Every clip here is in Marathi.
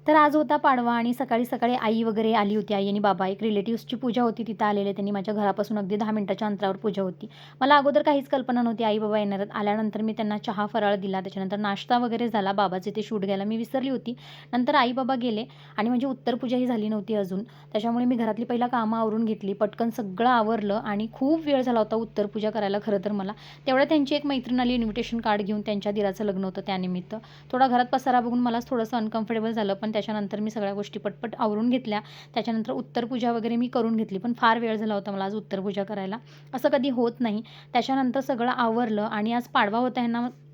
तर आज होता पाडवा आणि सकाळी-सकाळी आई वगैरे आली होती. आई आणि बाबा एक रिलेटिव्हजची पूजा होती तिथं आलेले. त्यांनी माझ्या घरापासून अगदी 10 मिनिटाच्या अंतरावर पूजा होती. मला अगोदर काहीच कल्पना नव्हती आई-बाबा येणार आहेत. आल्यानंतर मी त्यांना चहा, फराळ दिला. त्याच्यानंतर नाश्ता वगैरे झाला. बाबाचे ते शूट घ्यायला मी विसरली होती. नंतर आई-बाबा गेले आणि माझी उत्तर पूजाही झाली नव्हती अजून. त्याच्यामुळे मी घरातली पहिला कामं आवरून घेतली. पटकन सगळं आवरलं आणि खूप वेळ झाला होता उत्तर पूजा करायला खरं तर मला. तेवढ्यात त्यांची एक मैत्रीण आली इन्व्हिटेशन कार्ड घेऊन. त्यांच्या दिराचं लग्न होतं त्यानिमित्त. थोडा घरात पसारा बघून मलाच थोडंसं अनकम्फर्टेबल झालं. पण त्याच्यानंतर मी सगळ्या गोष्टी पटपट आवरून घेतल्या. त्याच्यानंतर उत्तरपूजा वगैरे मी करून घेतली. पण फार वेळ झाला होता मला आज उत्तरपूजा करायला. असं कधी होत नाही. त्याच्यानंतर सगळं आवरलं आणि आज पाडवा होता.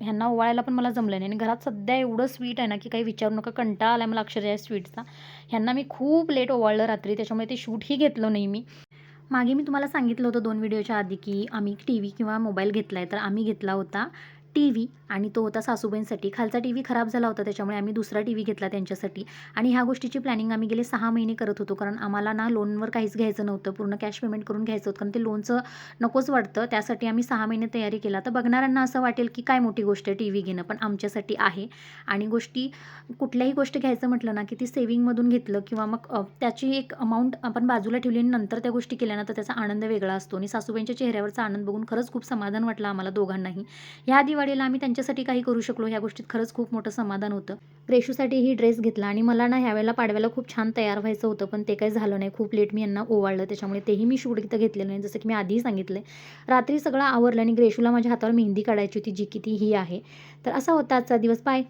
ह्यांना ओवाळायला पण मला जमलं नाही आणि घरात सध्या एवढं स्वीट आहे ना, की काही विचारू नका. कंटाळा आला मला अक्षरशः या स्वीटचा. ह्यांना मी खूप लेट ओवाळलं रात्री. त्याच्यामुळे ते शूटही घेतलं नाही मी. मागे मी तुम्हाला सांगितलं होतं 2 व्हिडिओच्या आधी, की आम्ही टीव्ही किंवा मोबाईल घेतलाय. तर आम्ही घेतला होता टीव्ही आणि तो होता सासूबाईंसाठी. खालचा टीव्ही खराब झाला होता त्याच्यामुळे आम्ही दुसरा टीव्ही घेतला त्यांच्यासाठी आणि ह्या गोष्टीची प्लॅनिंग आम्ही गेले 6 महिने करत होतो. कारण आम्हाला ना लोनवर काहीच घ्यायचं नव्हतं. पूर्ण कॅश पेमेंट करून घ्यायचं होतं. कारण ते लोनचं नकोच वाटतं. त्यासाठी आम्ही 6 महिने तयारी केला. तर बघणाऱ्यांना असं वाटेल, की काय मोठी गोष्ट आहे टीव्ही घेणं, पण आमच्यासाठी आहे आणि कुठल्याही गोष्ट घ्यायचं म्हटलं ना, की ती सेव्हिंगमधून घेतलं किंवा मग त्याची एक अमाऊंट आपण बाजूला ठेवली आणि नंतर त्या गोष्टी केल्या ना, तर त्याचा आनंद वेगळा असतो आणि सासूबाईंच्या चेहऱ्यावरचा आनंद बघून खरंच खूप समाधान वाटलं आम्हाला दोघांनाही. ह्या दिवाळीला आम्ही त्यांच्यासाठी काही करू शकलो, ह्या गोष्टीत खरंच खूप मोठं समाधान होतं. ग्रेशूसाठीही ड्रेस घेतला आणि मला ना ह्यावेळेला पाडव्याला खूप छान तयार व्हायचं होतं, पण ते काही झालं नाही. खूप लेट मी यांना ओवाळलं, त्याच्यामुळे तेही मी शूट इथं घेतलेलं नाही, जसं की मी आधीही सांगितलं रात्री सगळं आवरलं आणि ग्रेशूला माझ्या हातावर मेहंदी काढायची होती, जी की ती ही आहे. तर असा होता आजचा दिवस. बाय.